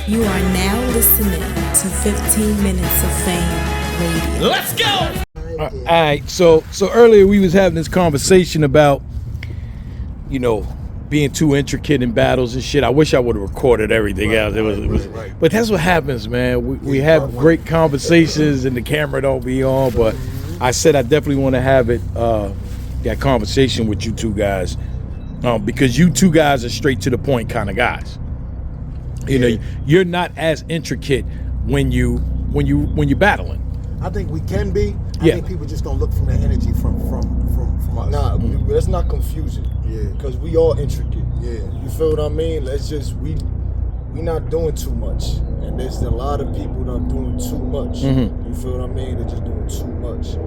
You are now listening to 15 Minutes of Fame Radio. Let's go! All right, so earlier we was having this conversation about, you know, being too intricate in battles and shit. I wish I would have recorded everything else. Right. But that's what happens, man. We have great conversations and the camera don't be on, but I said I definitely want to have it, that conversation with you two guys, because you two guys are straight to the point kind of guys. You know, you're not as intricate when you're battling. I think we can be. I think people just gonna look from that energy from us. Nah, let's not confuse it. Yeah. Because we all intricate. Yeah. You feel what I mean? Let's just we not doing too much, and there's a lot of people that are doing too much. You feel what I mean? They're just doing too much.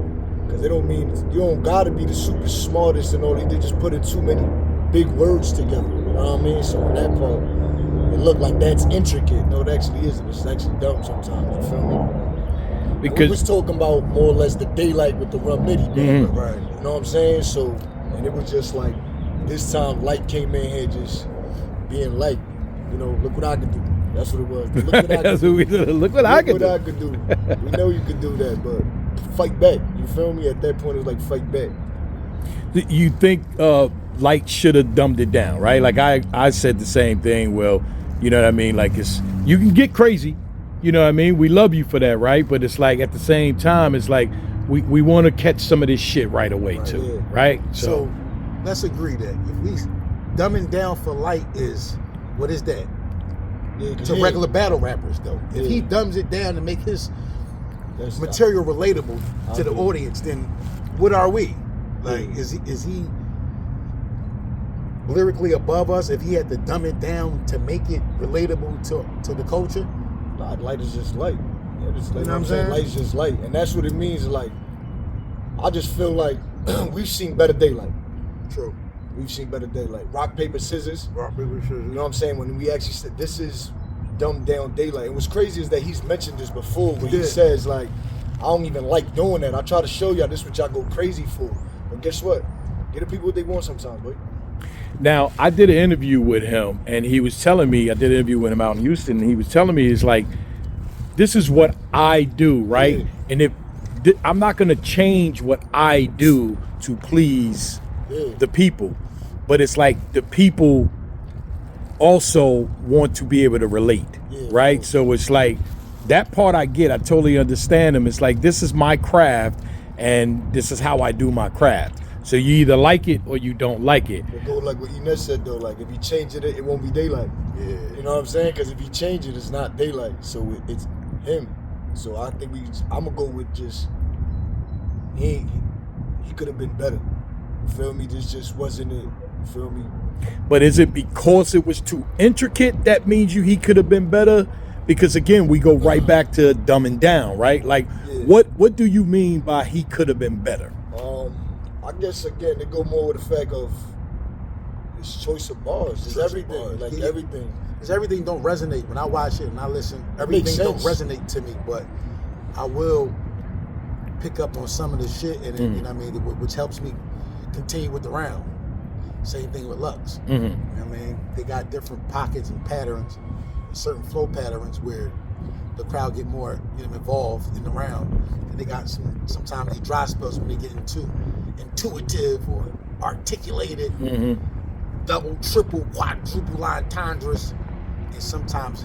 Because they don't mean you don't gotta be the super smartest and all. They just put in too many big words together. You know what I mean? So on that part, it look like that's intricate. No, it actually isn't. It's actually dumb sometimes. You feel me? Because we was talking about more or less the Daylyt with the Rum Nitty, right? You know what I'm saying? So, and it was just like this time, Light came in here just being Light. You know, look what I could do. That's what it was. Look what I could do. Look what I could do. We know you could do that, but fight back. You feel me? At that point, it was like fight back. You think Light should have dumbed it down, right? Like I said the same thing. Well, you know what I mean? Like you can get crazy. You know what I mean? We love you for that, right? But it's like at the same time, it's like we want to catch some of this shit right away too, right? So let's agree that if we dumbing down for Light is, what is that? To regular battle rappers though. If he dumbs it down to make his material relatable to the audience, then what are we? Like, is he lyrically above us if he had to dumb it down to make it relatable to the culture? Light is just light. Yeah, just, you know what I'm saying? Light's just light. And that's what it means. Like, I just feel like we've seen better Daylyt. True. We've seen better Daylyt. Rock, paper, scissors. Rock, paper, scissors. You know what I'm saying? When we actually said, this is dumbed down Daylyt. And what's crazy is that he's mentioned this before when he says, like, I don't even like doing that. I try to show y'all this what y'all go crazy for. But guess what? Get the people what they want sometimes, boy. Now, I did an interview with him, and he was telling me, I did an interview with him out in Houston, and he was telling me, he's like, this is what I do, right? Yeah. And if I'm not going to change what I do to please the people, but it's like the people also want to be able to relate, right? So it's like, that part I get, I totally understand him. It's like, this is my craft, and this is how I do my craft. So you either like it or you don't like it. It go like what Ness said though, like if you change it, it won't be Daylyt. Yeah. You know what I'm saying? Because if you change it, it's not Daylyt. So it's him. So I think I'm gonna go with just he could have been better. You feel me? This just wasn't it. You feel me? But is it because it was too intricate that means he could have been better? Because again, we go right back to dumbing down, right? Like what do you mean by he could have been better? I guess again they go more with the fact of his choice of bars. It's everything. Like everything. Because everything don't resonate. When I watch it and I listen, everything don't resonate to me. But I will pick up on some of the shit and you know what I mean, which helps me continue with the round. Same thing with Lux. You know what I mean? They got different pockets and patterns, certain flow patterns where the crowd get more involved in the round. And they got sometimes they dry spells when they get into intuitive or articulated, double, triple, quadruple line tendras, and sometimes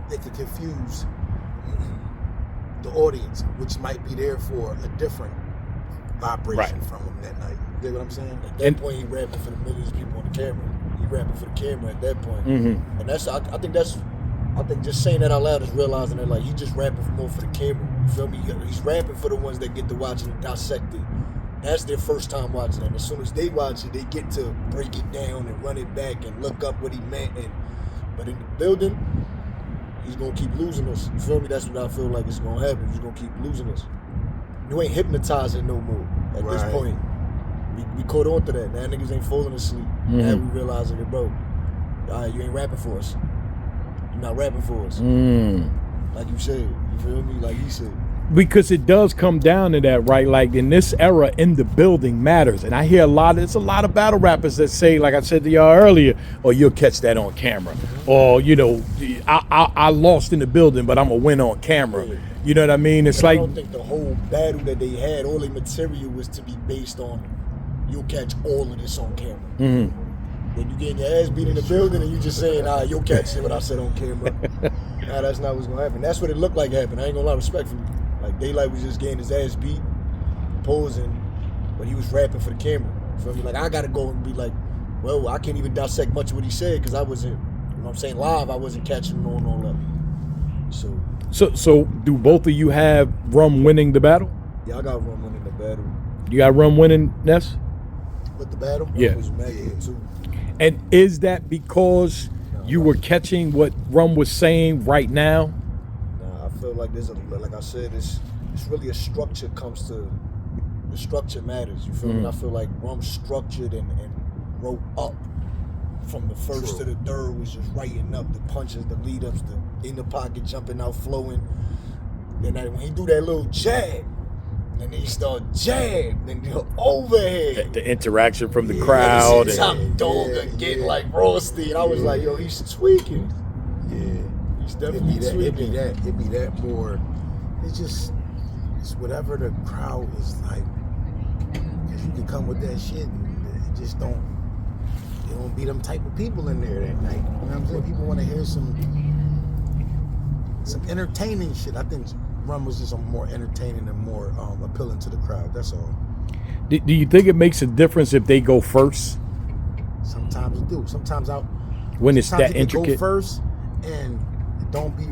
they can confuse the audience, which might be there for a different vibration from them that night. You get what I'm saying? At that point, he rapping for the millions of people on the camera. He rapping for the camera at that point, and that's I think just saying that out loud is realizing that like he just rapping more for the camera. You feel me? He's rapping for the ones that get to watch it and dissect it. That's their first time watching it. And as soon as they watch it, they get to break it down and run it back and look up what he meant. But in the building, he's gonna keep losing us. You feel me? That's what I feel like is gonna happen. He's gonna keep losing us. You ain't hypnotizing no more at this point. We caught on to that. Now niggas ain't falling asleep. Now we realizing it, bro. All right, you ain't rapping for us. You're not rapping for us. Like you said. You feel me? Like he said. Because it does come down to that, right? Like in this era, in the building matters. And I hear there's a lot of battle rappers that say, like I said to y'all earlier, or you'll catch that on camera. Or, you know, I lost in the building, but I'm going to win on camera. Yeah. You know what I mean? It's but like, I don't think the whole battle that they had, all the material was to be based on, you'll catch all of this on camera. mm-hmm. When you getting your ass beat in the building and you just saying, you'll catch it what I said on camera. Nah, that's not what's gonna happen. That's what it looked like happened. I ain't gonna lie, respectfully. Like Daylyt was just getting his ass beat, posing, but he was rapping for the camera. You feel me? Like I gotta go and be like, well, I can't even dissect much of what he said because I wasn't, you know what I'm saying, live, I wasn't catching on all that. So do both of you have Rum winning the battle? Yeah, I got Rum winning the battle. You got Rum winning, Ness? With the battle? Yeah. Was immaculate too. And is that because you were catching what Rum was saying right now? Nah, I feel like there's like I said, it's really a structure comes to, the structure matters, you feel me? I feel like Rum structured and wrote up from the first to the third, was just writing up the punches, the lead ups, the in the pocket, jumping out, flowing. Then when he do that little jab, and then he start jab, then the overhead. The interaction from the crowd. Top dog again like Rusty. And I was like, yo, he's tweaking. Yeah. He's definitely tweaking. It'd be that more. It's whatever the crowd is like. Because you can come with that shit and it just don't be them type of people in there that night. You know what I'm saying? People want to hear some entertaining shit. I think Rum was just more entertaining and more appealing to the crowd. That's all. Do you think it makes a difference if they go first? Sometimes it do. Sometimes when it's sometimes that you intricate. go first and it don't be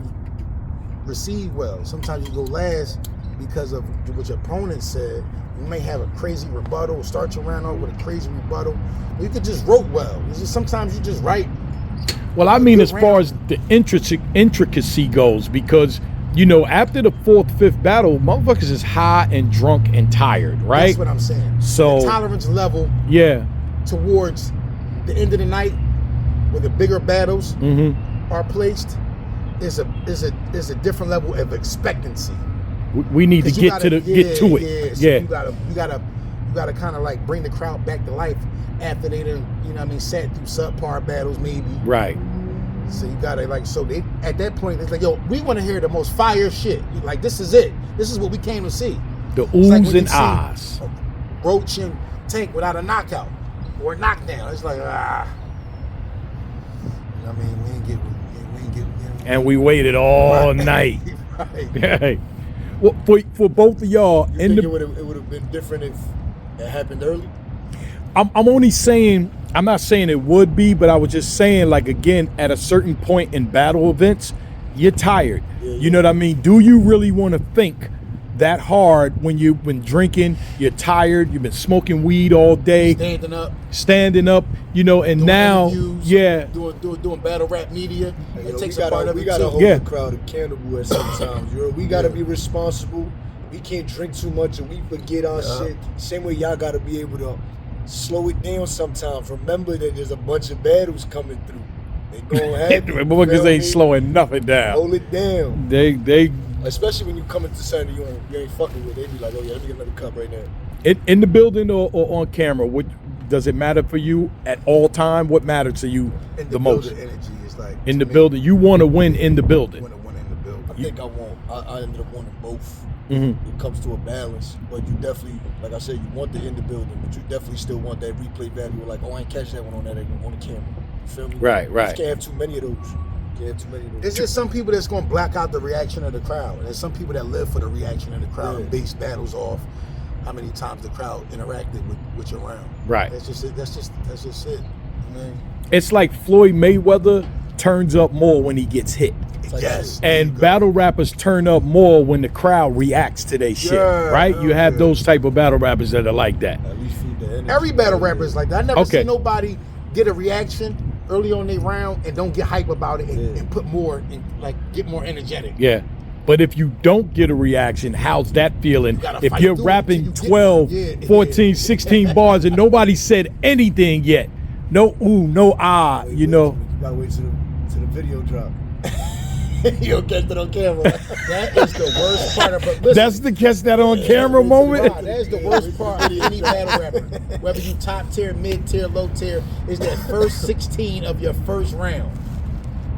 received well. Sometimes you go last because of what your opponent said. You may have a crazy rebuttal, start your round off with a crazy rebuttal. You could just wrote well. It's just sometimes you just write. Well, I mean, as far as the intricacy goes, because you know, after the fourth, fifth battle, motherfuckers is high and drunk and tired, right? That's what I'm saying. So the tolerance level, yeah, towards the end of the night, where the bigger battles are placed, is a different level of expectancy. We need to get to it. Yeah. So Yeah. You gotta kind of like bring the crowd back to life after they done, you know what I mean, sat through subpar battles maybe. Right. So you gotta they at that point it's like, yo, we want to hear the most fire shit. Like this is it. This is what we came to see. The It's oohs like when and you see ahs. Roach and Tank without a knockout or a knockdown. It's like You know what I mean? We ain't get. And we waited all night. Right. Well, for both of y'all, You think it would have been different if it happened early? I'm only saying, I'm not saying it would be, but I was just saying, like, again, at a certain point in battle events, you're tired. You know what I mean? Do you really want to think that hard when you've been drinking, you're tired, you've been smoking weed all day, standing up, you know, and doing now, interviews, doing battle rap media. Hey, It takes a part of it we gotta too. hold the crowd accountable at some times. We gotta be responsible. We can't drink too much and we forget our shit. Same way y'all gotta be able to slow it down sometimes. Remember that there's a bunch of battles coming through. They gonna happen. Motherfuckers ain't slowing nothing down. Hold it down. They Especially when you come into something you ain't fucking with. They be like, oh yeah, let me get another cup right now. in the building or on camera, does it matter for you at all time? What matters to you the most? Energy is like In the building, you want to win in the building. Want to win in the building. I think I ended up wanting both. Mhm. It comes to a balance, but you definitely, like I said, you want the in the building, but you definitely still want that replay value. Like, oh, I ain't catch that one on that on the camera. You feel me? Right. You just can't have too many of those. It's just some people that's gonna black out the reaction of the crowd. There's some people that live for the reaction of the crowd and base battles off how many times the crowd interacted with your round. Right. That's just it. That's just it. I mean, It's like Floyd Mayweather turns up more when he gets hit. Like yes. And battle rappers turn up more when the crowd reacts to their shit, right? You have those type of battle rappers that are like that. At least feed the energy. Every battle rapper is like that. I never seen nobody get a reaction early on their round and don't get hype about it and put more and like get more energetic. Yeah. But if you don't get a reaction, how's that feeling? If you're rapping 12, 14, 16 bars and nobody said anything yet, no ooh, no ah, you know. You gotta wait till the video drop. You don't catch that on camera. That is the worst part of it. Listen, That's the catch that on camera moment. nah, that is the worst part of any battle rapper. Whether you top tier, mid tier, low tier, is that first 16 of your first round.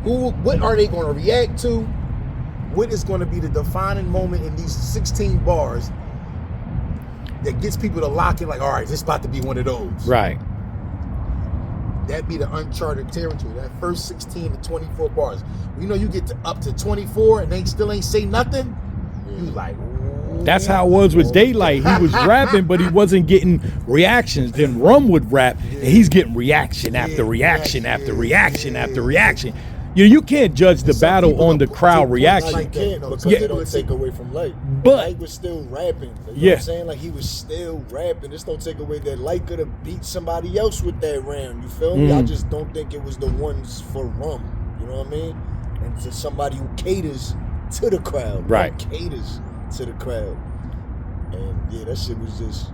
What are they going to react to? What is going to be the defining moment in these 16 bars that gets people to lock in? Like, all right, this about to be one of those. Right. That'd be the uncharted territory. That first 16 to 24 bars. You know, you get to up to 24 and they still ain't say nothing. You like, ooh. That's how it was with Daylyt. He was rapping, but he wasn't getting reactions. Then Rum would rap, and he's getting reaction after reaction after reaction after reaction. You can't judge the battle on the crowd reaction. Like that, because Yeah. they don't take away from Light. But- Light was still rapping. You know Yeah. what I'm saying? Like, he was still rapping. This don't take away that Light could have beat somebody else with that round. You feel me? I just don't think it was the ones for Rum. You know what I mean? And to somebody who caters to the crowd. Right. Rum caters to the crowd. And yeah, that shit was just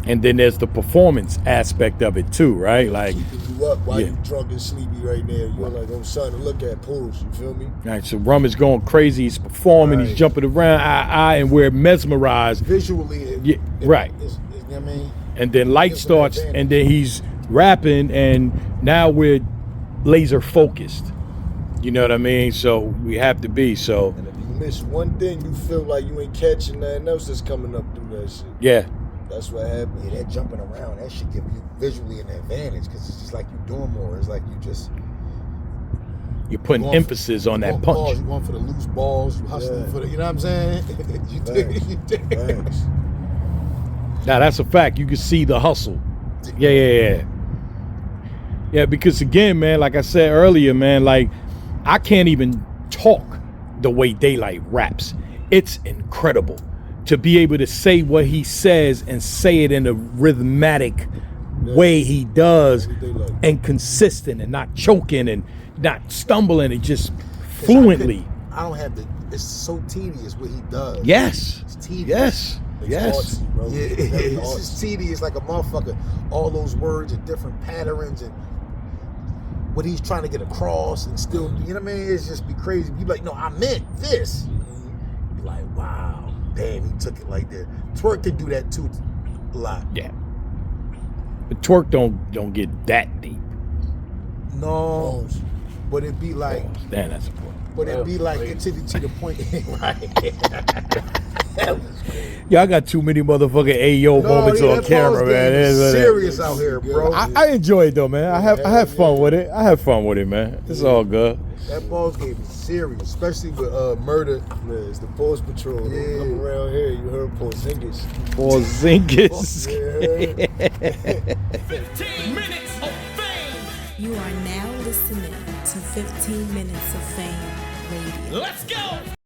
And then there's the performance aspect of it too, right? Like, keeping you up while yeah. you drunk and sleepy right now. You're like, oh, something to look at, pulls. You feel me? right, so Rum is going crazy. He's performing. He's Right. jumping around, and we're mesmerized. Visually, Yeah, right. you know what I mean? And then Light Gives him starts, advantage. and then he's rapping, and now we're laser focused. You know what I mean? So we have to be. So And if you miss one thing, you feel like you ain't catching nothing else that's coming up through that shit. yeah, That's what happened. Yeah, that jumping around, that should give you visually an advantage because it's just like you're doing more. It's like you just you're putting going emphasis on that going punch. Balls, you going for the loose balls, you hustling Yeah. for the, you know what I'm saying? you did. Thanks. Now that's a fact. You can see the hustle. Yeah. Yeah, because again, man, like I said earlier, man, like I can't even talk the way Daylyt raps. It's incredible to be able to say what he says and say it in a rhythmic way he does, Daylyt. and consistent and not choking and not stumbling and just fluently. I don't have the. It's so tedious what he does. Yes. It's tedious. Yes. It's Yes. artsy, bro. Yeah, It's very it's just artsy. tedious like a motherfucker. All those words and different patterns and what he's trying to get across and still, you know what I mean? It's just be crazy. You like, no, I meant this. You're like, wow, damn, he took it like that. Twerk could do that too a lot. Yeah. But Twerk don't get that deep. No, Pause. but it'd be like, Damn, that's important. but it'd be like to the point, right? Yeah, I got too many motherfucking Ayo moments yeah, on that camera, Paul's man. game is It's- serious out here, bro. I enjoy it though, man. I have fun with it. I have fun with it, man. It's all good. That Paul's game is serious, especially with Murda. Yeah, it's the Pause Patrol. Don't Yeah. come around here, you heard Porzingis. Porzingis. Yeah. 15 minutes of fame. You are now listening to 15 Minutes of Fame Radio. Let's go.